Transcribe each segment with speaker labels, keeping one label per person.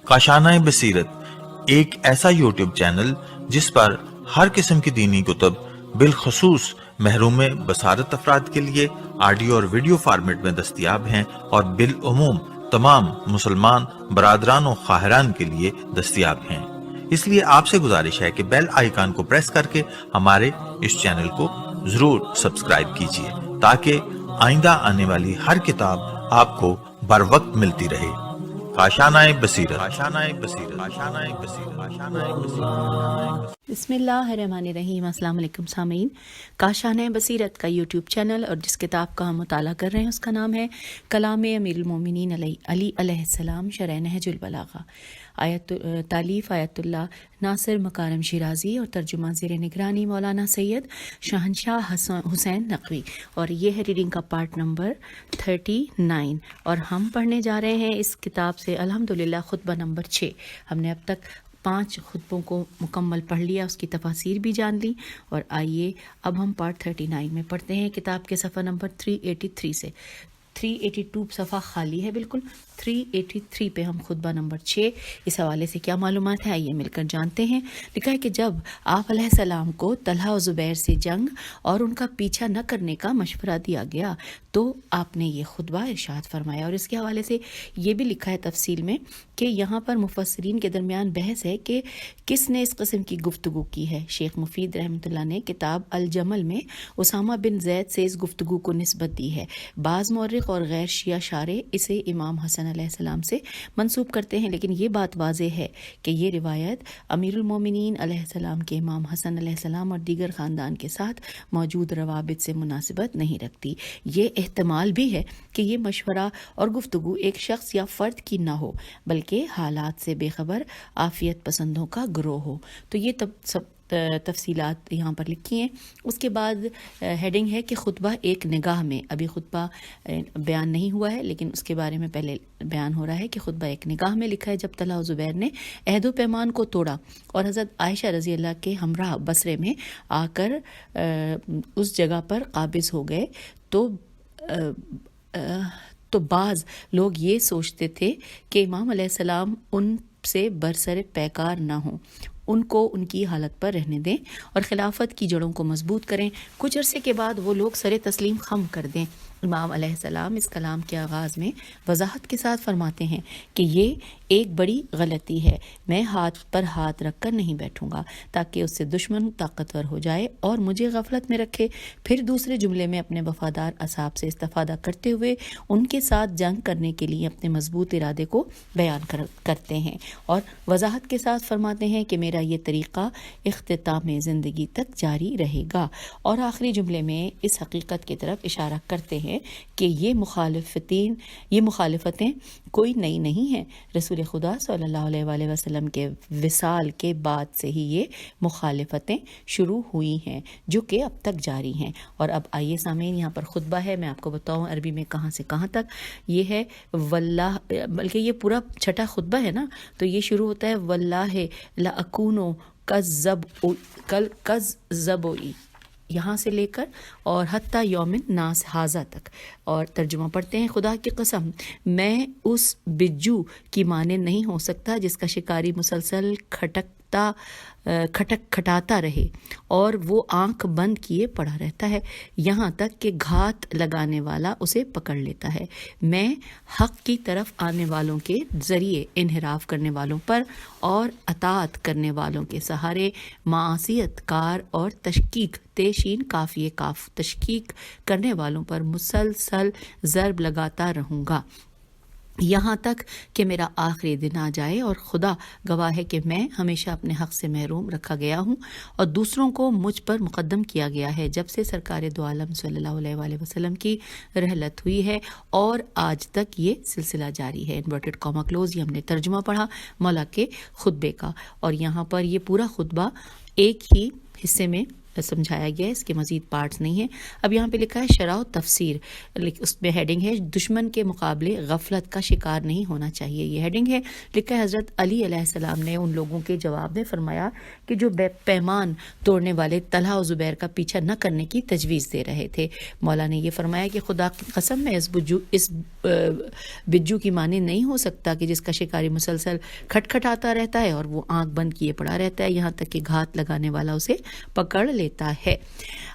Speaker 1: کاشانۂ بصیرت ایک ایسا یوٹیوب چینل جس پر ہر قسم کی دینی کتب بالخصوص محروم بصارت افراد کے لیے آڈیو اور ویڈیو فارمیٹ میں دستیاب ہیں اور بالعموم تمام مسلمان برادران و خواہران کے لیے دستیاب ہیں۔ اس لیے آپ سے گزارش ہے کہ بیل آئیکن کو پریس کر کے ہمارے اس چینل کو ضرور سبسکرائب کیجیے تاکہ آئندہ آنے والی ہر کتاب آپ کو بر وقت ملتی رہے۔ کاشانۂ بصیرت۔
Speaker 2: بسم اللہ الرحمن الرحیم۔ السلام علیکم سامعین، کاشانۂ بصیرت کا یوٹیوب چینل اور جس کتاب کا ہم مطالعہ کر رہے ہیں اس کا نام ہے کلام امیر المومنین علی علیہ السلام شرح نہج البلاغہ، تالیف آیت اللہ ناصر مکارم شیرازی اور ترجمہ زیر نگرانی مولانا سید شہنشاہ حسین نقوی، اور یہ ہے ریڈنگ کا پارٹ نمبر 39، اور ہم پڑھنے جا رہے ہیں اس کتاب سے الحمدللہ خطبہ نمبر 6۔ ہم نے اب تک 5 خطبوں کو مکمل پڑھ لیا، اس کی تفاسیر بھی جان لی، اور آئیے اب ہم پارٹ 39 میں پڑھتے ہیں کتاب کے صفحہ نمبر 383 سے۔ 382 صفحہ خالی ہے بالکل، 383 پہ ہم خطبہ نمبر 6، اس حوالے سے کیا معلومات ہیں آئیے مل کر جانتے ہیں۔ لکھا ہے کہ جب آپ علیہ السلام کو طلحہ و زبیر سے جنگ اور ان کا پیچھا نہ کرنے کا مشورہ دیا گیا تو آپ نے یہ خطبہ ارشاد فرمایا، اور اس کے حوالے سے یہ بھی لکھا ہے تفصیل میں کہ یہاں پر مفسرین کے درمیان بحث ہے کہ کس نے اس قسم کی گفتگو کی ہے۔ شیخ مفید رحمۃ اللہ نے کتاب الجمل میں اسامہ بن زید سے اس گفتگو کو نسبت دی ہے۔ بعض مورخ اور غیر شیعہ شارح اسے امام حسن علیہ السلام سے منسوب کرتے ہیں، لیکن یہ بات واضح ہے کہ یہ روایت امیر المومنین علیہ السلام کے امام حسن علیہ السلام اور دیگر خاندان کے ساتھ موجود روابط سے مناسبت نہیں رکھتی۔ یہ احتمال بھی ہے کہ یہ مشورہ اور گفتگو ایک شخص یا فرد کی نہ ہو بلکہ حالات سے بے خبر عافیت پسندوں کا گروہ ہو۔ تو یہ سب تفصیلات یہاں پر لکھی ہیں۔ اس کے بعد ہیڈنگ ہے کہ خطبہ ایک نگاہ میں، ابھی خطبہ بیان نہیں ہوا ہے لیکن اس کے بارے میں پہلے بیان ہو رہا ہے کہ خطبہ ایک نگاہ میں لکھا ہے جب طلحہ و زبیر نے عہد و پیمان کو توڑا اور حضرت عائشہ رضی اللہ کے ہمراہ بصرے میں آ کر اس جگہ پر قابض ہو گئے تو بعض لوگ یہ سوچتے تھے کہ امام علیہ السلام ان سے برسر پیکار نہ ہوں، ان کو ان کی حالت پر رہنے دیں اور خلافت کی جڑوں کو مضبوط کریں۔ کچھ عرصے کے بعد وہ لوگ سر تسلیم خم کر دیں۔ امام علیہ السلام اس کلام کے آغاز میں وضاحت کے ساتھ فرماتے ہیں کہ یہ ایک بڑی غلطی ہے، میں ہاتھ پر ہاتھ رکھ کر نہیں بیٹھوں گا تاکہ اس سے دشمن طاقتور ہو جائے اور مجھے غفلت میں رکھے۔ پھر دوسرے جملے میں اپنے وفادار اصحاب سے استفادہ کرتے ہوئے ان کے ساتھ جنگ کرنے کے لیے اپنے مضبوط ارادے کو بیان کرتے ہیں اور وضاحت کے ساتھ فرماتے ہیں کہ میرا یہ طریقہ اختتام زندگی تک جاری رہے گا، اور آخری جملے میں اس حقیقت کی طرف اشارہ کرتے ہیں کہ یہ مخالفتیں کوئی نئی نہیں ہیں، رسول خدا صلی اللہ علیہ وآلہ وسلم کے وصال کے بعد سے ہی یہ مخالفتیں شروع ہوئی ہیں جو کہ اب تک جاری ہیں۔ اور اب آئیے سامعین، یہاں پر خطبہ ہے، میں آپ کو بتاؤں عربی میں کہاں سے کہاں تک یہ ہے۔ واللہ، بلکہ یہ پورا چھٹا خطبہ ہے نا، تو یہ شروع ہوتا ہے واللہ لأکونو کذبوئی، یہاں سے لے کر اور حتیٰ یوم ناس ہاذا تک، اور ترجمہ پڑھتے ہیں خدا کی قسم میں اس بجو کی مانند نہیں ہو سکتا جس کا شکاری مسلسل کھٹاتا رہے اور وہ آنکھ بند کیے پڑا رہتا ہے یہاں تک کہ گھات لگانے والا اسے پکڑ لیتا ہے۔ میں حق کی طرف آنے والوں کے ذریعے انحراف کرنے والوں پر اور اطاعت کرنے والوں کے سہارے معصیت کار اور تشکیک تیشین کافی کاف تشکیک کرنے والوں پر مسلسل ضرب لگاتا رہوں گا یہاں تک کہ میرا آخری دن آ جائے، اور خدا گواہ ہے کہ میں ہمیشہ اپنے حق سے محروم رکھا گیا ہوں اور دوسروں کو مجھ پر مقدم کیا گیا ہے جب سے سرکار دو عالم صلی اللہ علیہ وآلہ وسلم کی رحلت ہوئی ہے، اور آج تک یہ سلسلہ جاری ہے۔ انورٹڈ کاما کلوز، یہ ہم نے ترجمہ پڑھا مولا کے خطبے کا، اور یہاں پر یہ پورا خطبہ ایک ہی حصے میں سمجھایا گیا ہے، اس کے مزید پارٹس نہیں ہیں. اب یہاں پہ لکھا ہے شرح و تفسیر، اس میں ہیڈنگ ہے دشمن کے مقابلے غفلت کا شکار نہیں ہونا چاہیے، یہ ہیڈنگ ہے. لکھا ہے حضرت علی علیہ السلام نے ان لوگوں کے جواب میں فرمایا کہ جو پیمان توڑنے والے طلحہ و زبیر کا پیچھا نہ کرنے کی تجویز دے رہے تھے. مولا نے یہ فرمایا کہ خدا کی قسم میں اس بجو کی معنی نہیں ہو سکتا کہ جس کا شکاری مسلسل کھٹکھٹاتا رہتا ہے اور وہ آنکھ بند کیے پڑا رہتا ہے یہاں تک کہ گھات لگانے والا اسے پکڑ لیتا ہے.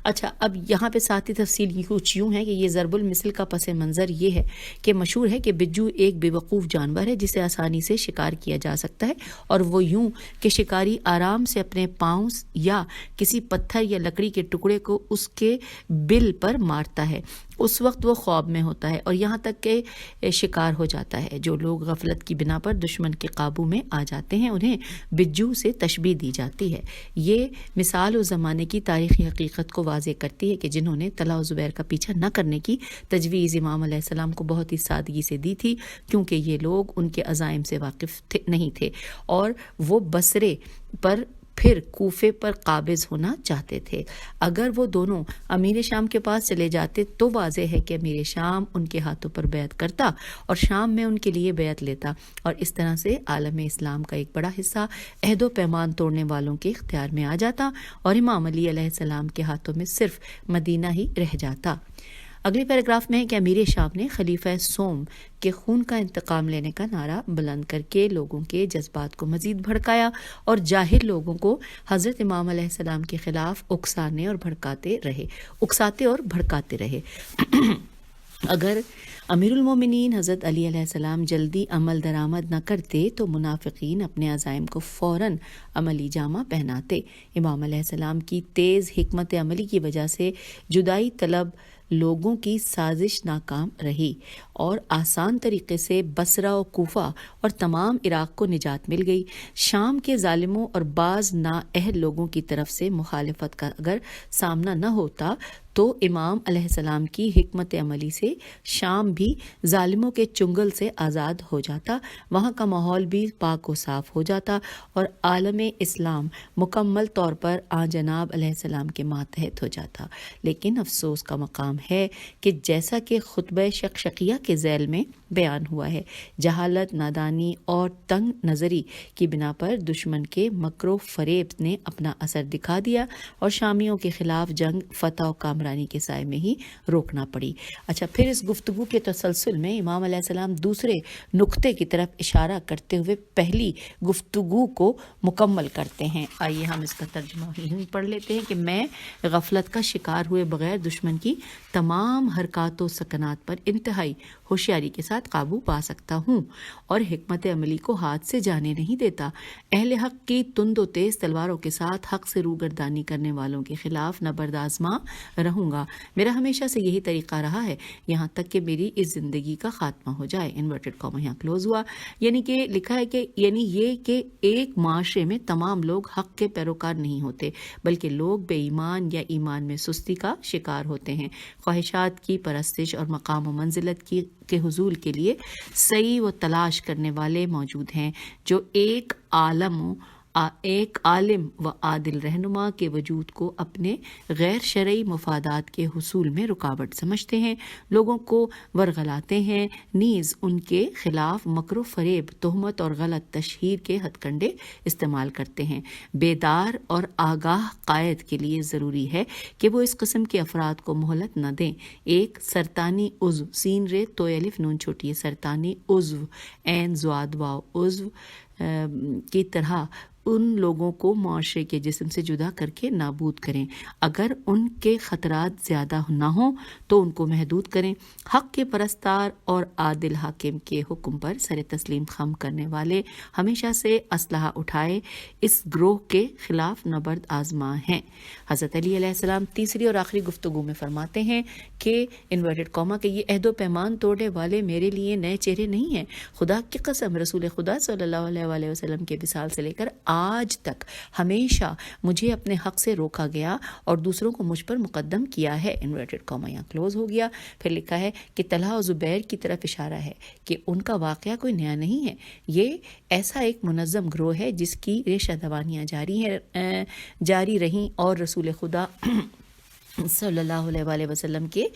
Speaker 2: اچھا، اب یہاں پہ ساتھی تفصیل کچھ یوں ہے کہ یہ ضرب المثل کا پس منظر یہ ہے کہ مشہور ہے کہ بجو ایک بے وقوف جانور ہے جسے آسانی سے شکار کیا جا سکتا ہے، اور وہ یوں کہ شکاری آرام سے اپنے پاؤں یا کسی پتھر یا لکڑی کے ٹکڑے کو اس کے بل پر مارتا ہے، اس وقت وہ خواب میں ہوتا ہے اور یہاں تک کہ شکار ہو جاتا ہے. جو لوگ غفلت کی بنا پر دشمن کے قابو میں آ جاتے ہیں انہیں بجو سے تشبیہ دی جاتی ہے. یہ مثال اس زمانے کی تاریخی حقیقت کو واضح کرتی ہے کہ جنہوں نے طلحہ و زبیر کا پیچھا نہ کرنے کی تجویز امام علیہ السلام کو بہت ہی سادگی سے دی تھی، کیونکہ یہ لوگ ان کے عزائم سے واقف نہیں تھے اور وہ بصرے پر پھر کوفے پر قابض ہونا چاہتے تھے. اگر وہ دونوں امیر شام کے پاس چلے جاتے تو واضح ہے کہ امیر شام ان کے ہاتھوں پر بیعت کرتا اور شام میں ان کے لیے بیعت لیتا، اور اس طرح سے عالم اسلام کا ایک بڑا حصہ عہد و پیمان توڑنے والوں کے اختیار میں آ جاتا اور امام علی علیہ السلام کے ہاتھوں میں صرف مدینہ ہی رہ جاتا. اگلے پیراگراف میں ہے کہ امیر شام نے خلیفہ سوم کے خون کا انتقام لینے کا نعرہ بلند کر کے لوگوں کے جذبات کو مزید بھڑکایا اور جاہل لوگوں کو حضرت امام علیہ السلام کے خلاف اکساتے اور بھڑکاتے رہے. اگر امیر المومنین حضرت علی علیہ السلام جلدی عمل درآمد نہ کرتے تو منافقین اپنے عزائم کو فوراً عملی جامہ پہناتے. امام علیہ السلام کی تیز حکمت عملی کی وجہ سے جدائی طلب لوگوں کی سازش ناکام رہی اور آسان طریقے سے بصرہ و کوفہ اور تمام عراق کو نجات مل گئی. شام کے ظالموں اور بعض نااہل لوگوں کی طرف سے مخالفت کا اگر سامنا نہ ہوتا تو امام علیہ السلام کی حکمت عملی سے شام بھی ظالموں کے چنگل سے آزاد ہو جاتا، وہاں کا ماحول بھی پاک و صاف ہو جاتا اور عالم اسلام مکمل طور پر آن جناب علیہ السلام کے ماتحت ہو جاتا. لیکن افسوس کا مقام ہے کہ جیسا کہ خطبہ شقشقیہ کے ذیل میں بیان ہوا ہے، جہالت، نادانی اور تنگ نظری کی بنا پر دشمن کے مکر و فریب نے اپنا اثر دکھا دیا اور شامیوں کے خلاف جنگ فتح و کامرانی کے سائے میں ہی روکنا پڑی. اچھا، پھر اس گفتگو کے تسلسل میں امام علیہ السلام دوسرے نقطے کی طرف اشارہ کرتے ہوئے پہلی گفتگو کو مکمل کرتے ہیں. آئیے ہم اس کا ترجمہ ہی پڑھ لیتے ہیں کہ میں غفلت کا شکار ہوئے بغیر دشمن کی تمام حرکات و سکنات پر انتہائی ہوشیاری کے ساتھ قابو پا سکتا ہوں اور حکمت عملی کو ہاتھ سے جانے نہیں دیتا. اہل حق کی تند و تیز تلواروں کے ساتھ حق سے روگردانی کرنے والوں کے خلاف نبرد آزما رہوں گا. میرا ہمیشہ سے یہی طریقہ رہا ہے یہاں تک کہ میری اس زندگی کا خاتمہ ہو جائے. انورٹڈ کاما یہاں کلوز ہوا. یعنی کہ لکھا ہے کہ یہ کہ ایک معاشرے میں تمام لوگ حق کے پیروکار نہیں ہوتے، بلکہ لوگ بے ایمان یا ایمان میں سستی کا شکار ہوتے ہیں. خواہشات کی پرستش اور مقام و منزلت کے حصول کے لیے سعی و تلاش کرنے والے موجود ہیں جو ایک عالم و عادل رہنما کے وجود کو اپنے غیر شرعی مفادات کے حصول میں رکاوٹ سمجھتے ہیں، لوگوں کو ورغلاتے ہیں، نیز ان کے خلاف مکر و فریب، تہمت اور غلط تشہیر کے ہتھ کنڈے استعمال کرتے ہیں. بیدار اور آگاہ قائد کے لیے ضروری ہے کہ وہ اس قسم کے افراد کو مہلت نہ دیں. ایک سرطانی عضو، سین رے تو الف نون چھوٹی ہے، سرطانی عضو عین زواد واو عضو کی طرح ان لوگوں کو معاشرے کے جسم سے جدا کر کے نابود کریں. اگر ان کے خطرات زیادہ نہ ہوں تو ان کو محدود کریں. حق کے پرستار اور عادل حاکم کے حکم پر سر تسلیم خم کرنے والے ہمیشہ سے اسلحہ اٹھائے اس گروہ کے خلاف نبرد آزما ہیں. حضرت علی علیہ السلام تیسری اور آخری گفتگو میں فرماتے ہیں کہ انورٹڈ کاما کہ یہ عہد و پیمان توڑنے والے میرے لیے نئے چہرے نہیں ہیں. خدا کی قسم، رسول خدا صلی اللہ علیہ وآلہ وسلم کے وصال سے لے کر آج تک ہمیشہ مجھے اپنے حق سے روکا گیا اور دوسروں کو مجھ پر مقدم کیا ہے. انورٹڈ کاما یہاں کلوز ہو گیا. پھر لکھا ہے کہ طلحہ و زبیر کی طرف اشارہ ہے کہ ان کا واقعہ کوئی نیا نہیں ہے. یہ ایسا ایک منظم گروہ ہے جس کی ریشہ دوانیاں جاری رہیں اور رسول خدا صلی اللہ علیہ وآلہ وسلم کے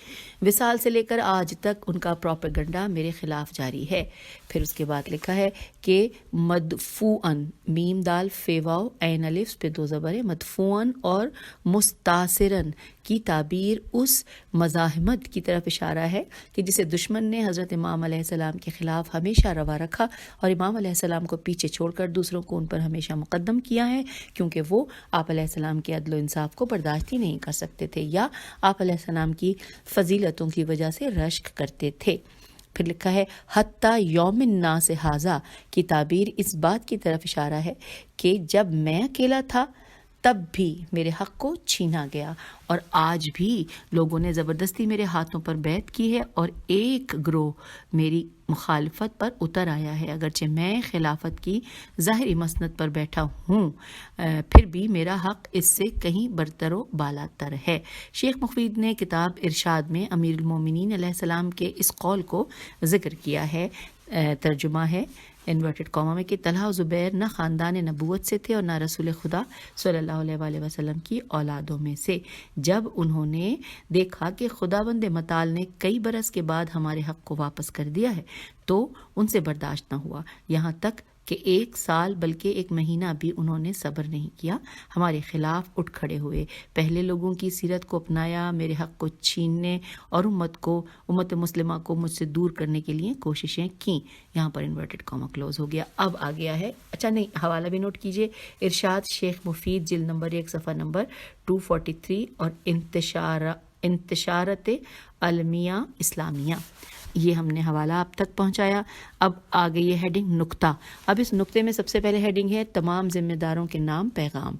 Speaker 2: وصال سے لے کر آج تک ان کا پروپیگنڈا میرے خلاف جاری ہے. پھر اس کے بعد لکھا ہے کہ مدفوعن، میم دال فیواو عین الف پہ 2 زبر ہے، مدفوعن اور مستاثرن کی تعبیر اس مزاحمت کی طرف اشارہ ہے کہ جسے دشمن نے حضرت امام علیہ السلام کے خلاف ہمیشہ روا رکھا اور امام علیہ السلام کو پیچھے چھوڑ کر دوسروں کو ان پر ہمیشہ مقدم کیا ہے، کیونکہ وہ آپ علیہ السلام کے عدل و انصاف کو برداشت ہی نہیں کر سکتے تھے یا آپ علیہ السلام کی فضیلتوں کی وجہ سے رشک کرتے تھے. پھر لکھا ہے حتیٰ یوم الناس ھذا کی تعبیر اس بات کی طرف اشارہ ہے کہ جب میں اکیلا تھا تب بھی میرے حق کو چھینا گیا اور آج بھی لوگوں نے زبردستی میرے ہاتھوں پر بیعت کی ہے اور ایک گروہ میری مخالفت پر اتر آیا ہے. اگرچہ میں خلافت کی ظاہری مسند پر بیٹھا ہوں پھر بھی میرا حق اس سے کہیں برتر و بالاتر ہے. شیخ مفید نے کتاب ارشاد میں امیر المومنین علیہ السلام کے اس قول کو ذکر کیا ہے. ترجمہ ہے انورٹڈ کاما میں کہ طلحہ و زبیر نہ خاندان نبوت سے تھے اور نہ رسول خدا صلی اللہ علیہ وآلہ وسلم کی اولادوں میں سے. جب انہوں نے دیکھا کہ خداوند متعال نے کئی برس کے بعد ہمارے حق کو واپس کر دیا ہے تو ان سے برداشت نہ ہوا، یہاں تک کہ 1 سال بلکہ 1 مہینہ بھی انہوں نے صبر نہیں کیا، ہمارے خلاف اٹھ کھڑے ہوئے، پہلے لوگوں کی سیرت کو اپنایا، میرے حق کو چھیننے اور امت مسلمہ کو مجھ سے دور کرنے کے لیے کوششیں کیں. یہاں پر انورٹڈ کاما کلوز ہو گیا. اب آ گیا ہے، اچھا نہیں حوالہ بھی نوٹ کیجئے، ارشاد شیخ مفید جلد نمبر 1 صفحہ نمبر 243 اور انتشارات علمیہ اسلامیہ. یہ ہم نے حوالہ اب تک پہنچایا. اب آ گئی ہے ہیڈنگ نکتہ. اب اس نکتے میں سب سے پہلے ہیڈنگ ہے تمام ذمہ داروں کے نام پیغام.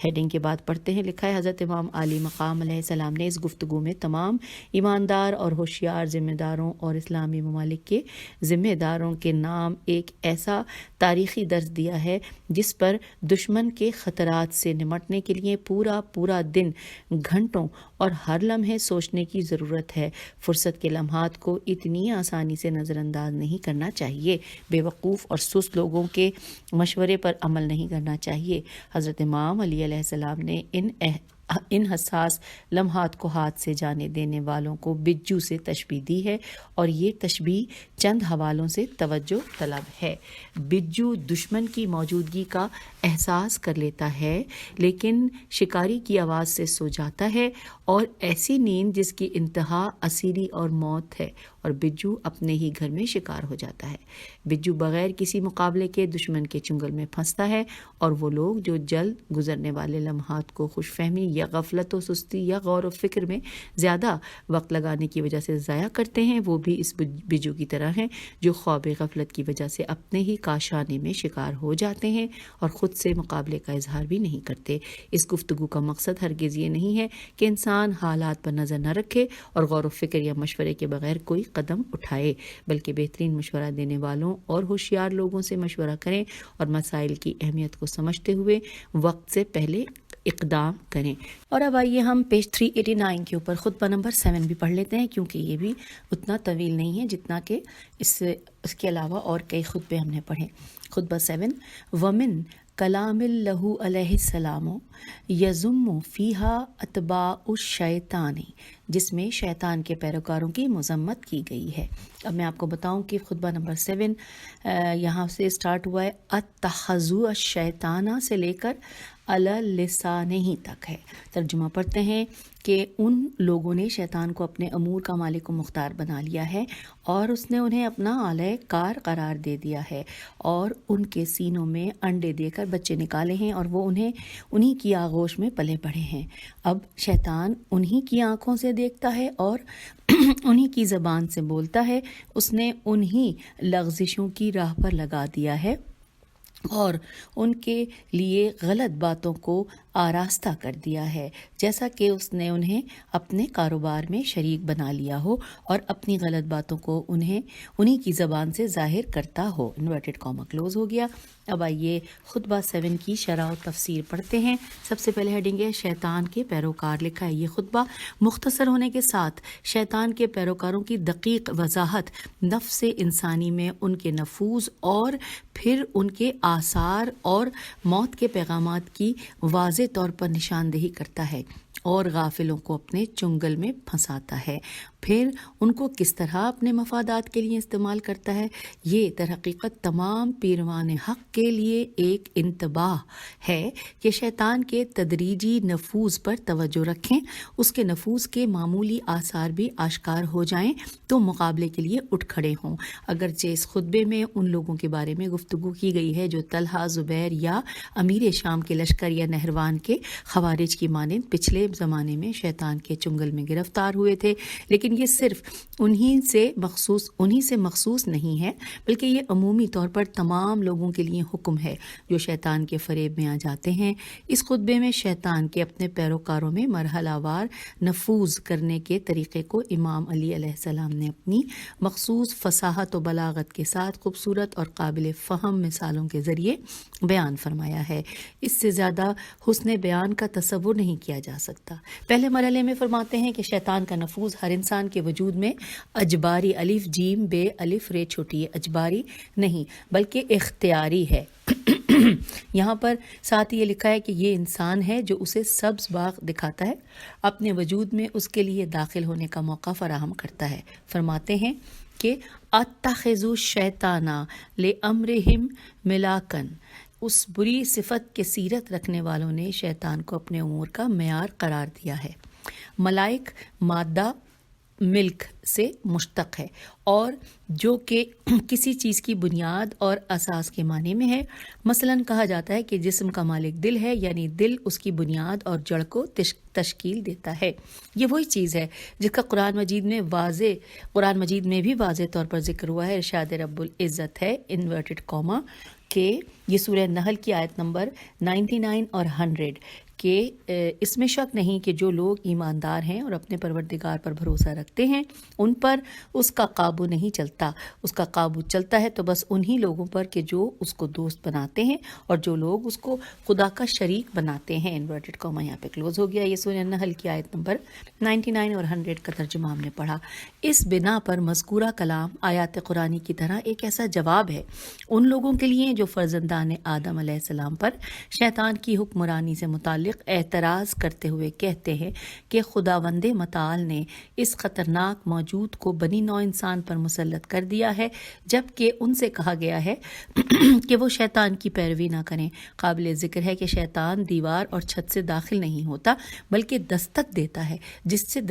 Speaker 2: ہیڈنگ کے بعد پڑھتے ہیں. لکھا ہے حضرت امام علی مقام علیہ السلام نے اس گفتگو میں تمام ایماندار اور ہوشیار ذمہ داروں اور اسلامی ممالک کے ذمہ داروں کے نام ایک ایسا تاریخی درس دیا ہے جس پر دشمن کے خطرات سے نمٹنے کے لیے پورا دن، گھنٹوں اور ہر لمحے سوچنے کی ضرورت ہے. فرصت کے لمحات کو اتنی آسانی سے نظر انداز نہیں کرنا چاہیے، بے وقوف اور سست لوگوں کے مشورے پر عمل نہیں کرنا چاہیے. حضرت امام علی علیہ السلام نے ان حساس لمحات کو ہاتھ سے جانے دینے والوں کو بجو سے تشبیہ دی ہے اور یہ تشبیہ چند حوالوں سے توجہ طلب ہے. بجو دشمن کی موجودگی کا احساس کر لیتا ہے لیکن شکاری کی آواز سے سو جاتا ہے اور ایسی نیند جس کی انتہا اسیری اور موت ہے، اور بجو اپنے ہی گھر میں شکار ہو جاتا ہے. بجو بغیر کسی مقابلے کے دشمن کے چنگل میں پھنستا ہے اور وہ لوگ جو جلد گزرنے والے لمحات کو خوش فہمی یا غفلت و سستی یا غور و فکر میں زیادہ وقت لگانے کی وجہ سے ضائع کرتے ہیں، وہ بھی اس بجو کی طرح ہیں جو خواب غفلت کی وجہ سے اپنے ہی کاشانے میں شکار ہو جاتے ہیں اور خود سے مقابلے کا اظہار بھی نہیں کرتے. اس گفتگو کا مقصد ہرگز یہ نہیں ہے کہ انسان حالات پر نظر نہ رکھے اور غور و فکر یا مشورے کے بغیر کوئی قدم اٹھائے، بلکہ بہترین مشورہ دینے والوں اور ہوشیار لوگوں سے مشورہ کریں اور مسائل کی اہمیت کو سمجھتے ہوئے وقت سے پہلے اقدام کریں. اور اب آئیے ہم پیج 389 کے اوپر خطبہ نمبر 7 بھی پڑھ لیتے ہیں، کیونکہ یہ بھی اتنا طویل نہیں ہے جتنا کہ اس کے علاوہ اور کئی خطبے ہم نے پڑھے. خطبہ 7 ومن کلام اللہ علیہ السلام یذم فیہا اتباع الشیطان، جس میں شیطان کے پیروکاروں کی مذمت کی گئی ہے. اب میں آپ کو بتاؤں کہ خطبہ نمبر 7 یہاں سے سٹارٹ ہوا ہے اتخذوا الشیطان سے لے کر علی لسانہ تک ہے. ترجمہ پڑھتے ہیں کہ ان لوگوں نے شیطان کو اپنے امور کا مالک و مختار بنا لیا ہے اور اس نے انہیں اپنا اعلی کار قرار دے دیا ہے اور ان کے سینوں میں انڈے دے کر بچے نکالے ہیں اور وہ انہی کی آغوش میں پلے بڑھے ہیں. اب شیطان انہی کی آنکھوں سے دیکھتا ہے اور انہی کی زبان سے بولتا ہے. اس نے انہی لغزشوں کی راہ پر لگا دیا ہے اور ان کے لیے غلط باتوں کو آراستہ کر دیا ہے، جیسا کہ اس نے انہیں اپنے کاروبار میں شریک بنا لیا ہو اور اپنی غلط باتوں کو انہی کی زبان سے ظاہر کرتا ہو۔ انورٹڈ کاما کلوز ہو گیا۔ اب آئیے خطبہ 7 کی شرح و تفسیر پڑھتے ہیں۔ سب سے پہلے ہیڈنگ ہے شیطان کے پیروکار۔ لکھا ہے یہ خطبہ مختصر ہونے کے ساتھ شیطان کے پیروکاروں کی دقیق وضاحت نفس انسانی میں ان کے نفوذ اور پھر ان کے آثار اور موت کے پیغامات کی واضح طور پر نشاندہی کرتا ہے اور غافلوں کو اپنے چنگل میں پھنساتا ہے، پھر ان کو کس طرح اپنے مفادات کے لیے استعمال کرتا ہے۔ یہ در حقیقت تمام پیروان حق کے لیے ایک انتباہ ہے کہ شیطان کے تدریجی نفوذ پر توجہ رکھیں، اس کے نفوذ کے معمولی آثار بھی آشکار ہو جائیں تو مقابلے کے لیے اٹھ کھڑے ہوں۔ اگرچہ اس خطبے میں ان لوگوں کے بارے میں گفتگو کی گئی ہے جو طلحہ، زبیر یا امیر شام کے لشکر یا نہروان کے خوارج کی مانند پچھلے زمانے میں شیطان کے چنگل میں گرفتار ہوئے تھے، لیکن یہ صرف انہی سے مخصوص نہیں ہے، بلکہ یہ عمومی طور پر تمام لوگوں کے لیے حکم ہے جو شیطان کے فریب میں آ جاتے ہیں۔ اس خطبے میں شیطان کے اپنے پیروکاروں میں مرحلہ وار نفوذ کرنے کے طریقے کو امام علی علیہ السلام نے اپنی مخصوص فصاحت و بلاغت کے ساتھ خوبصورت اور قابل فہم مثالوں کے ذریعے بیان فرمایا ہے۔ اس سے زیادہ حسن بیان کا تصور نہیں کیا جا سکتا۔ پہلے مرحلے میں فرماتے ہیں کہ شیطان کا نفوذ ہر انسان کے وجود میں اجباری، الف جیم بے الف رے چھوٹی ہے، اجباری نہیں بلکہ اختیاری ہے۔ یہاں پر ساتھ یہ لکھا ہے کہ یہ انسان ہے جو اسے سبز باغ دکھاتا ہے، اپنے وجود میں اس کے لیے داخل ہونے کا موقع فراہم کرتا ہے۔ فرماتے ہیں کہ اتخذوا الشیطان لامرہم ملاکن، اس بری صفت کے سیرت رکھنے والوں نے شیطان کو اپنے امور کا معیار قرار دیا ہے۔ ملائک مادہ ملک سے مشتق ہے اور جو کہ کسی چیز کی بنیاد اور اساس کے معنی میں ہے۔ مثلاً کہا جاتا ہے کہ جسم کا مالک دل ہے، یعنی دل اس کی بنیاد اور جڑ کو تشکیل دیتا ہے۔ یہ وہی چیز ہے جس کا قرآن مجید میں بھی واضح طور پر ذکر ہوا ہے۔ ارشاد رب العزت ہے انورٹڈ کاما کہ یہ سورہ نحل کی آیت نمبر 99 اور 100 کہ اس میں شک نہیں کہ جو لوگ ایماندار ہیں اور اپنے پروردگار پر بھروسہ رکھتے ہیں ان پر اس کا قابو نہیں چلتا، اس کا قابو چلتا ہے تو بس انہی لوگوں پر کہ جو اس کو دوست بناتے ہیں اور جو لوگ اس کو خدا کا شریک بناتے ہیں۔ انورٹڈ کاما یہاں پہ کلوز ہو گیا۔ یہ سورہ نحل کی آیت نمبر 99 اور 100 کا ترجمہ ہم نے پڑھا۔ اس بنا پر مذکورہ کلام آیات قرآنی کی طرح ایک ایسا جواب ہے ان لوگوں کے لیے جو فرزندان آدم علیہ السلام پر شیطان کی حکمرانی سے متعلق اعتراض کرتے ہوئے کہتے ہیں کہ خداوند متعال نے اس خطرناک موجود کو بنی نوع انسان پر مسلط کر دیا ہے، جبکہ ان سے کہا گیا ہے کہ وہ شیطان کی پیروی نہ کریں۔ قابل ذکر ہے کہ شیطان دیوار اور چھت سے داخل نہیں ہوتا بلکہ دستک دیتا ہے۔ جس نے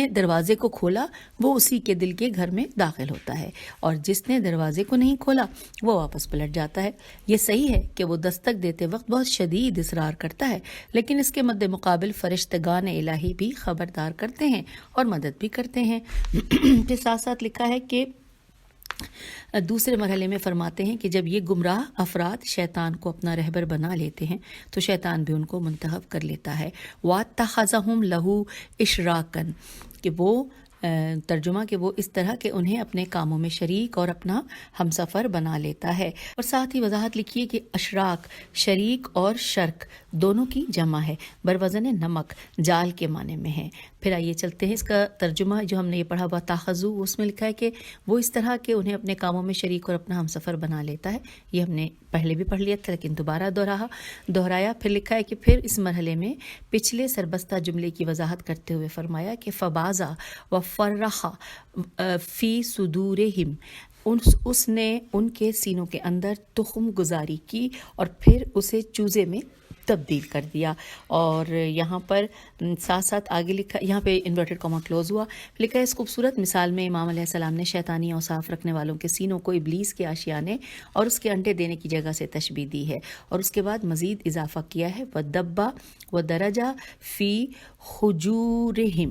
Speaker 2: دروازے کو کھولا وہ اسی کے دل کے گھر میں داخل ہوتا ہے، اور جس نے دروازے کو نہیں کھولا وہ واپس پلٹ جاتا ہے۔ یہ صحیح ہے کہ وہ دستک دیتے وقت بہت شدید اصرار کرتا ہے، لیکن اس کے مد مقابل فرشتگان الہی بھی خبردار کرتے ہیں اور مدد بھی کرتے ہیں۔ پھر ساتھ ساتھ لکھا ہے کہ دوسرے مرحلے میں فرماتے ہیں کہ جب یہ گمراہ افراد شیطان کو اپنا رہبر بنا لیتے ہیں تو شیطان بھی ان کو منتخب کر لیتا ہے۔ وَاتَّخَذَهُمْ لَهُ إِشْرَاكًا کہ وہ ترجمہ کہ وہ اس طرح کہ انہیں اپنے کاموں میں شریک اور اپنا ہمسفر بنا لیتا ہے۔ اور ساتھ ہی وضاحت لکھیے کہ اشراک شریک اور شرک دونوں کی جمع ہے، بروزن نمک جال کے معنی میں ہے۔ پھر آئیے چلتے ہیں اس کا ترجمہ جو ہم نے یہ پڑھا ہوا تاخذو، اس میں لکھا ہے کہ وہ اس طرح کہ انہیں اپنے کاموں میں شریک اور اپنا ہمسفر بنا لیتا ہے۔ یہ ہم نے پہلے بھی پڑھ لیا تھا لیکن دوبارہ دہرایا۔ پھر لکھا ہے کہ پھر اس مرحلے میں پچھلے سربستہ جملے کی وضاحت کرتے ہوئے فرمایا کہ فبازا و فرخا فی صدورہم، اس نے ان کے سینوں کے اندر تخم گزاری کی اور پھر اسے چوزے میں تبدیل کر دیا۔ اور یہاں پر ساتھ ساتھ آگے لکھا، یہاں پہ انورٹڈ کاما کلوز ہوا، لکھا ہے اس خوبصورت مثال میں امام علیہ السلام نے شیطانی اوصاف رکھنے والوں کے سینوں کو ابلیس کے آشیانے اور اس کے انڈے دینے کی جگہ سے تشبیہ دی ہے، اور اس کے بعد مزید اضافہ کیا ہے وَدَبَّ وَدَرَجَ فی خجورہم،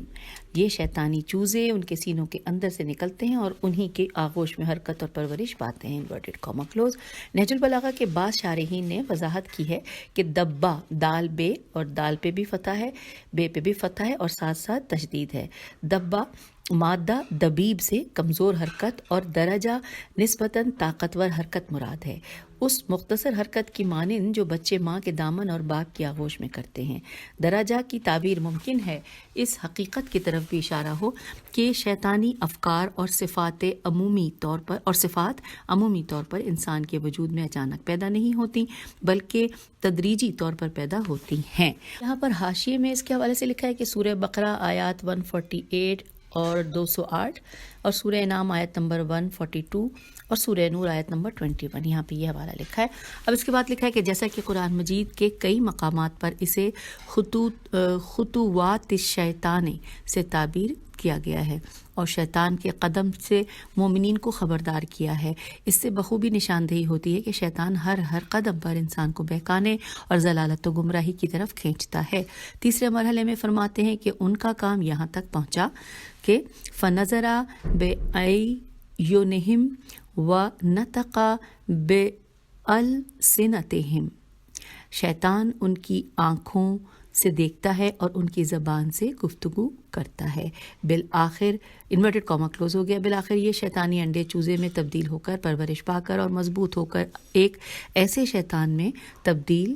Speaker 2: یہ شیطانی چوزے ان کے سینوں کے اندر سے نکلتے ہیں اور انہی کے آغوش میں حرکت اور پرورش پاتے ہیں، انورٹڈ کاما کلوز۔ نہج البلاغہ کے بعض شارحین نے وضاحت کی ہے کہ دبا، دال بے اور دال پہ بھی فتح ہے، بے پہ بھی فتح ہے اور ساتھ ساتھ تشدید ہے۔ دبا مادہ دبیب سے کمزور حرکت اور درجہ نسبتاً طاقتور حرکت مراد ہے، اس مختصر حرکت کی مانند جو بچے ماں کے دامن اور باپ کی آغوش میں کرتے ہیں۔ درجہ کی تعبیر ممکن ہے اس حقیقت کی طرف بھی اشارہ ہو کہ شیطانی افکار اور صفات عمومی طور پر انسان کے وجود میں اچانک پیدا نہیں ہوتی بلکہ تدریجی طور پر پیدا ہوتی ہیں۔ یہاں پر حاشیے میں اس کے حوالے سے لکھا ہے کہ سورہ بقرہ آیات 148 اور 208 اور سورہ انعام آیت نمبر 142 اور سورہ نور آیت نمبر 21، یہاں پہ یہ حوالہ لکھا ہے۔ اب اس کے بعد لکھا ہے کہ جیسا کہ قرآن مجید کے کئی مقامات پر اسے خطوات الشیطان سے تعبیر کیا گیا ہے اور شیطان کے قدم سے مومنین کو خبردار کیا ہے، اس سے بخوبی نشاندہی ہوتی ہے کہ شیطان ہر قدم پر انسان کو بہکانے اور ضلالت و گمراہی کی طرف کھینچتا ہے۔ تیسرے مرحلے میں فرماتے ہیں کہ ان کا کام یہاں تک پہنچا کہ فَنَظَرَ بِأَعْيُنِهِمْ وَنَطَقَ بِأَلْسِنَتِهِمْ، شیطان ان کی آنکھوں سے دیکھتا ہے اور ان کی زبان سے گفتگو کرتا ہے۔ بالآخر انورٹڈ کاما کلوز ہو گیا، بالآخر یہ شیطانی انڈے چوزے میں تبدیل ہو کر پرورش پا کر اور مضبوط ہو کر ایک ایسے شیطان میں تبدیل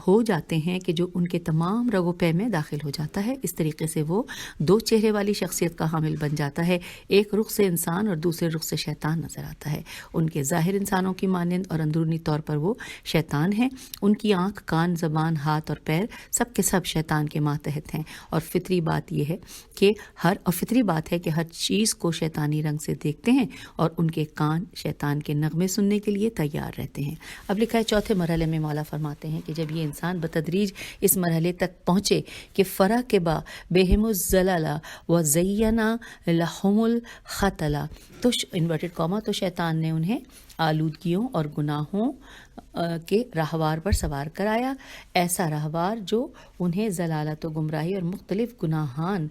Speaker 2: ہو جاتے ہیں کہ جو ان کے تمام رگ و پے میں داخل ہو جاتا ہے۔ اس طریقے سے وہ دو چہرے والی شخصیت کا حامل بن جاتا ہے، ایک رخ سے انسان اور دوسرے رخ سے شیطان نظر آتا ہے۔ ان کے ظاہر انسانوں کی مانند اور اندرونی طور پر وہ شیطان ہیں، ان کی آنکھ، کان، زبان، ہاتھ اور پیر سب کے سب شیطان کے ماتحت ہیں، اور فطری بات ہے کہ ہر چیز کو شیطانی رنگ سے دیکھتے ہیں اور ان کے کان شیطان کے نغمے سننے کے لیے تیار رہتے ہیں۔ اب لکھا ہے چوتھے مرحلے میں مولا فرماتے ہیں کہ جب یہ انسان بتدریج اس مرحلے تک پہنچے کہ فرقبا بہم الزلل وزینا لہم الخطل، تو انورٹڈ کاما تو شیطان نے انہیں آلودگیوں اور گناہوں کے راہوار پر سوار کرایا، ایسا راہوار جو انہیں ضلالت و گمراہی اور مختلف گناہان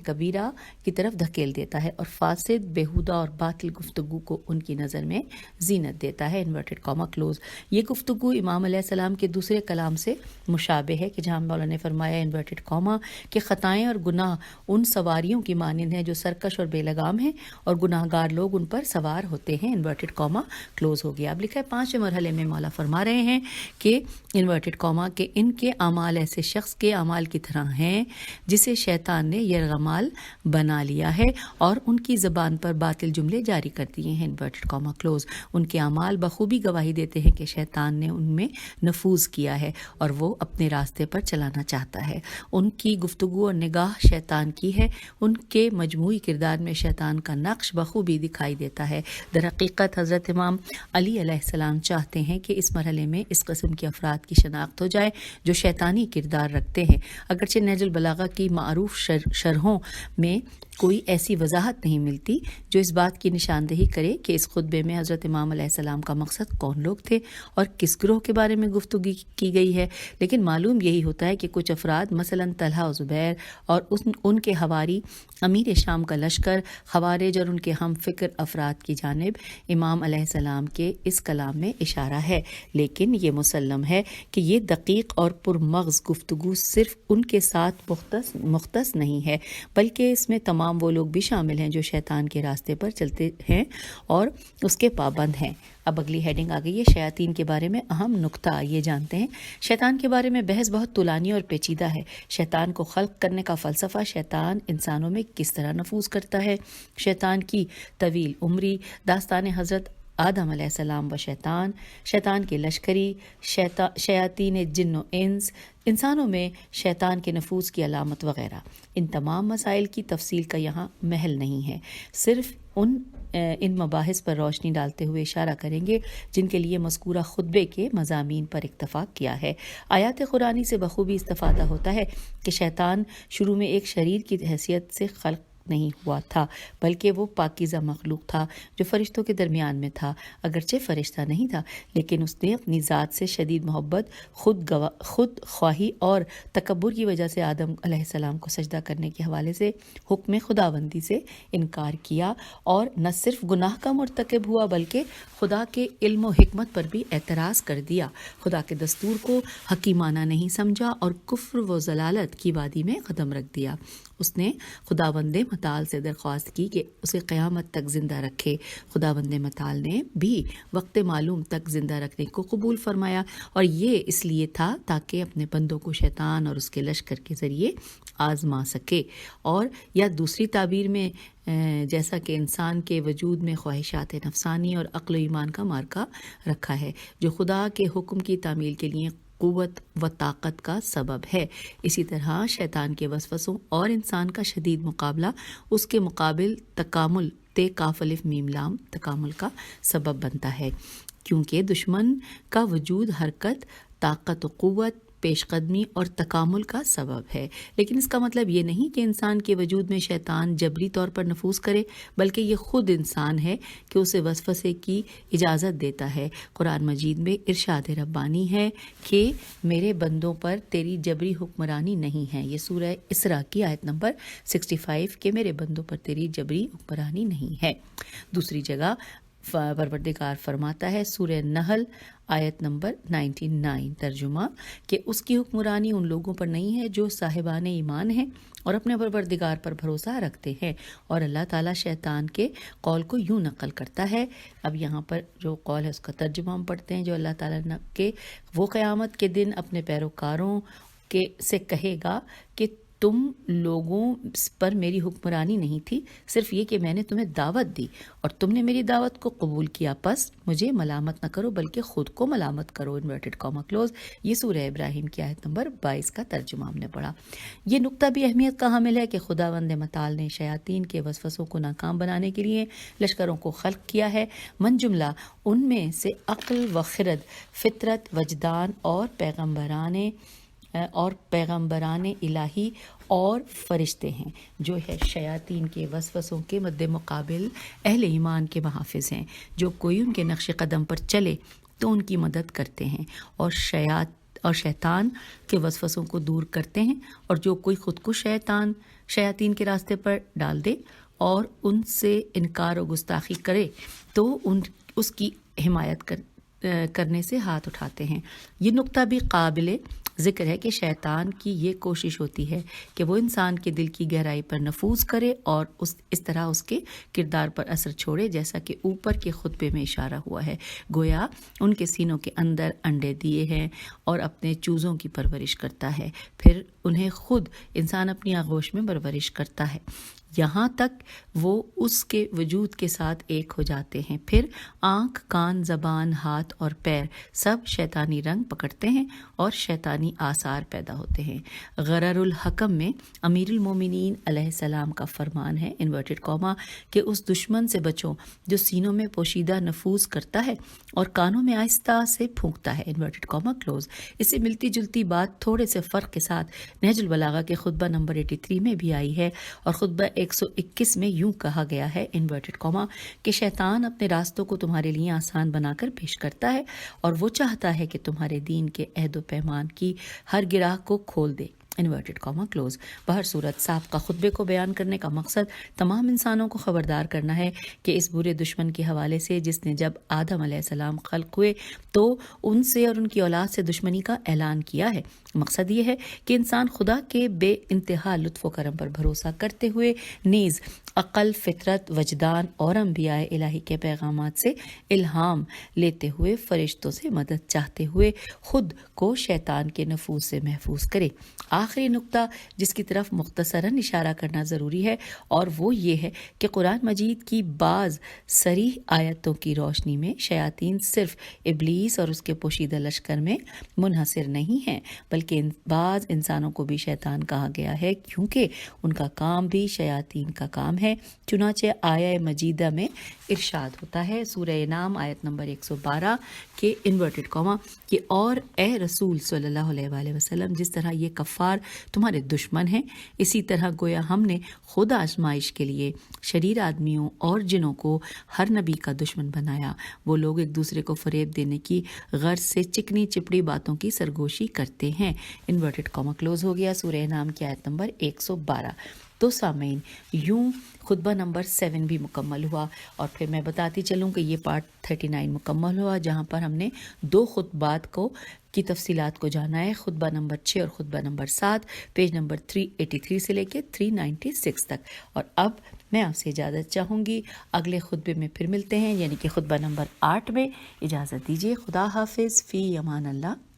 Speaker 2: کبیرہ کی طرف دھکیل دیتا ہے اور فاسد، بیہودہ اور باطل گفتگو کو ان کی نظر میں زینت دیتا ہے، انورٹڈ کاما کلوز۔ یہ گفتگو امام علیہ السلام کے دوسرے کلام سے مشابہ ہے کہ جہاں مولا نے فرمایا انورٹڈ کاما کہ خطائیں اور گناہ ان سواریوں کی مانند ہیں جو سرکش اور بے لگام ہیں اور گناہ گار لوگ ان پر سوار ہوتے ہیں، انورٹڈ کاما کلوز ہو گیا۔ اب لکھا ہے پانچویں مرحلے میں مولا فرما رہے ہیں کہ انورٹڈ کاما کہ ان کے اعمال ایسے شخص کے اعمال کی طرح ہیں جسے شیطان نے یرغمال بنا لیا ہے اور ان کی زبان پر باطل جملے جاری کر دیے ہیں، انورٹڈ کاما کلوز۔ ان کے اعمال بخوبی گواہی دیتے ہیں کہ شیطان نے ان میں نفوذ کیا ہے اور وہ اپنے راستے پر چلانا چاہتا ہے۔ ان کی گفتگو اور نگاہ شیطان کی ہے، ان کے مجموعی کردار میں شیطان کا نقش بخوبی دکھائی دیتا ہے۔ در حقیقت حضرت امام علی علیہ السلام چاہتے ہیں کہ اس مرحلے میں اس قسم کے افراد کی شناخت ہو جائے جو شیطانی کردار رکھتے ہیں۔ اگرچہ نہج البلاغہ کی معروف شرحوں میں کوئی ایسی وضاحت نہیں ملتی جو اس بات کی نشاندہی کرے کہ اس خطبے میں حضرت امام علیہ السلام کا مقصد کون لوگ تھے اور کس گروہ کے بارے میں گفتگو کی گئی ہے، لیکن معلوم یہی ہوتا ہے کہ کچھ افراد مثلاً طلحہ و زبیر اور ان کے حواری امیر شام کا لشکر، خوارج اور ان کے ہم فکر افراد کی جانب امام علیہ السلام کے اس کلام میں اشارہ ہے، لیکن یہ مسلم ہے کہ یہ دقیق اور پرمغز گفتگو صرف ان کے ساتھ مختص نہیں ہے بلکہ اس میں تمام وہ لوگ بھی شامل ہیں جو شیطان کے راستے پر چلتے ہیں اور اس کے پابند ہیں۔ اب اگلی ہیڈنگ آ گئی ہے شیاطین کے بارے میں اہم نکتہ، یہ جانتے ہیں۔ شیطان کے بارے میں بحث بہت طولانی اور پیچیدہ ہے۔ شیطان کو خلق کرنے کا فلسفہ، شیطان انسانوں میں کس طرح نفوذ کرتا ہے، شیطان کی طویل عمری، داستان حضرت آدم علیہ السلام و شیطان کے لشکری، شیاطین جن و انس، انسانوں میں شیطان کے نفوذ کی علامت وغیرہ، ان تمام مسائل کی تفصیل کا یہاں محل نہیں ہے، صرف ان مباحث پر روشنی ڈالتے ہوئے اشارہ کریں گے جن کے لیے مذکورہ خطبے کے مضامین پر اتفاق کیا ہے۔ آیات قرآنی سے بخوبی استفادہ ہوتا ہے کہ شیطان شروع میں ایک شریر کی حیثیت سے خلق نہیں ہوا تھا، بلکہ وہ پاکیزہ مخلوق تھا جو فرشتوں کے درمیان میں تھا۔ اگرچہ فرشتہ نہیں تھا، لیکن اس نے اپنی ذات سے شدید محبت، خود خواہی اور تکبر کی وجہ سے آدم علیہ السلام کو سجدہ کرنے کے حوالے سے حکم خداوندی سے انکار کیا، اور نہ صرف گناہ کا مرتکب ہوا بلکہ خدا کے علم و حکمت پر بھی اعتراض کر دیا، خدا کے دستور کو حکیمانہ نہیں سمجھا اور کفر و ضلالت کی وادی میں قدم رکھ دیا۔ اس نے خداوند متعال سے درخواست کی کہ اسے قیامت تک زندہ رکھے۔ خداوند متعال نے بھی وقت معلوم تک زندہ رکھنے کو قبول فرمایا، اور یہ اس لیے تھا تاکہ اپنے بندوں کو شیطان اور اس کے لشکر کے ذریعے آزما سکے، اور یا دوسری تعبیر میں جیسا کہ انسان کے وجود میں خواہشات نفسانی اور عقل و ایمان کا مارکا رکھا ہے جو خدا کے حکم کی تعمیل کے لیے قوت و طاقت کا سبب ہے، اسی طرح شیطان کے وسوسوں اور انسان کا شدید مقابلہ اس کے مقابل تکامل کاف الف میم لام تکامل کا سبب بنتا ہے، کیونکہ دشمن کا وجود حرکت، طاقت و قوت، پیش قدمی اور تکامل کا سبب ہے۔ لیکن اس کا مطلب یہ نہیں کہ انسان کے وجود میں شیطان جبری طور پر نفوذ کرے، بلکہ یہ خود انسان ہے کہ اسے وسوسے کی اجازت دیتا ہے۔ قرآن مجید میں ارشاد ربانی ہے کہ میرے بندوں پر تیری جبری حکمرانی نہیں ہے، یہ سورہ اسراء کی آیت نمبر 65 کہ میرے بندوں پر تیری جبری حکمرانی نہیں ہے۔ دوسری جگہ پروردگار فرماتا ہے سورہ نحل آیت نمبر 99 ترجمہ کہ اس کی حکمرانی ان لوگوں پر نہیں ہے جو صاحبان ایمان ہیں اور اپنے پروردگار پر بھروسہ رکھتے ہیں، اور اللہ تعالیٰ شیطان کے قول کو یوں نقل کرتا ہے۔ اب یہاں پر جو قول ہے اس کا ترجمہ ہم پڑھتے ہیں، جو اللہ تعالیٰ کے وہ قیامت کے دن اپنے پیروکاروں سے کہے گا کہ تم لوگوں پر میری حکمرانی نہیں تھی، صرف یہ کہ میں نے تمہیں دعوت دی اور تم نے میری دعوت کو قبول کیا، پس مجھے ملامت نہ کرو بلکہ خود کو ملامت کرو، انورٹڈ کاما کلوز۔ یہ سورہ ابراہیم کی آیت نمبر 22 کا ترجمہ ہم نے پڑھا۔ یہ نقطہ بھی اہمیت کا حامل ہے کہ خداوند متعال نے شیاطین کے وسوسوں کو ناکام بنانے کے لیے لشکروں کو خلق کیا ہے، من جملہ ان میں سے عقل و خرد، فطرت، وجدان اور پیغمبران الہی اور فرشتے ہیں، جو ہے شیاطین کے وسوسوں کے مد مقابل اہل ایمان کے محافظ ہیں۔ جو کوئی ان کے نقش قدم پر چلے تو ان کی مدد کرتے ہیں اور شیطان کے وسوسوں کو دور کرتے ہیں، اور جو کوئی خود کو شیاطین کے راستے پر ڈال دے اور ان سے انکار و گستاخی کرے تو اس کی حمایت کرنے سے ہاتھ اٹھاتے ہیں۔ یہ نقطہ بھی قابل ذکر ہے کہ شیطان کی یہ کوشش ہوتی ہے کہ وہ انسان کے دل کی گہرائی پر نفوذ کرے اور اس طرح اس کے کردار پر اثر چھوڑے، جیسا کہ اوپر کے خطبے میں اشارہ ہوا ہے، گویا ان کے سینوں کے اندر انڈے دیے ہیں اور اپنے چوزوں کی پرورش کرتا ہے، پھر انہیں خود انسان اپنی آغوش میں پرورش کرتا ہے، یہاں تک وہ اس کے وجود کے ساتھ ایک ہو جاتے ہیں، پھر آنکھ، کان، زبان، ہاتھ اور پیر سب شیطانی رنگ پکڑتے ہیں اور شیطانی آثار پیدا ہوتے ہیں۔ غرر الحکم میں امیر المومنین علیہ السلام کا فرمان ہے، انورٹڈ کاما، کہ اس دشمن سے بچو جو سینوں میں پوشیدہ نفوذ کرتا ہے اور کانوں میں آہستہ سے پھونکتا ہے، انورٹڈ کاما کلوز۔ اس سے ملتی جلتی بات تھوڑے سے فرق کے ساتھ نہج البلاغہ کے خطبہ نمبر 83 میں بھی آئی ہے، اور خطبہ 121 میں یوں کہا گیا ہے، انورٹڈ کاما، کہ شیطان اپنے راستوں کو تمہارے لیے آسان بنا کر پیش کرتا ہے اور وہ چاہتا ہے کہ تمہارے دین کے عہد و پیمان کی ہر گراہ کو کھول دے، انورٹڈ کاما کلوز۔ بہر صورت سابقہ خطبے کو بیان کرنے کا مقصد تمام انسانوں کو خبردار کرنا ہے کہ اس برے دشمن کے حوالے سے جس نے جب آدم علیہ السلام خلق ہوئے تو ان سے اور ان کی اولاد سے دشمنی کا اعلان کیا ہے۔ مقصد یہ ہے کہ انسان خدا کے بے انتہا لطف و کرم پر بھروسہ کرتے ہوئے نیز عقل، فطرت، وجدان اور انبیاء الہی کے پیغامات سے الہام لیتے ہوئے فرشتوں سے مدد چاہتے ہوئے خود کو شیطان کے نفوذ سے محفوظ کرے۔ آخری نقطہ جس کی طرف مختصراً اشارہ کرنا ضروری ہے اور وہ یہ ہے کہ قرآن مجید کی بعض صریح آیتوں کی روشنی میں شیاطین صرف ابلیس اور اس کے پوشیدہ لشکر میں منحصر نہیں ہیں، بلکہ بعض انسانوں کو بھی شیطان کہا گیا ہے، کیونکہ ان کا کام بھی شیاطین کا کام ہے ہے. چنانچہ آیہ مجیدہ میں ارشاد ہوتا ہے سورہ انعام آیت نمبر 112 کے انورٹڈ کاما کہ اور اے رسول صلی اللہ علیہ وآلہ وسلم جس طرح یہ کفار تمہارے دشمن ہیں اسی طرح گویا ہم نے خود آزمائش کے لیے شریر آدمیوں اور جنوں کو ہر نبی کا دشمن بنایا. وہ لوگ ایک دوسرے کو فریب دینے کی غرض سے چکنی چپڑی باتوں کی سرگوشی کرتے ہیں. انورٹڈ کاما کلوز ہو گیا. سورہ انعام کی آیت نمبر 112. تو سامعین یوں خطبہ نمبر 7 بھی مکمل ہوا اور پھر میں بتاتی چلوں کہ یہ پارٹ 39 مکمل ہوا جہاں پر ہم نے 2 خطبات کی تفصیلات کو جانا ہے. خطبہ نمبر 6 اور خطبہ نمبر 7 پیج نمبر 383 سے لے کے 396 تک. اور اب میں آپ سے اجازت چاہوں گی اگلے خطبے میں پھر ملتے ہیں یعنی کہ خطبہ نمبر 8 میں. اجازت دیجیے. خدا حافظ. فی امان اللہ.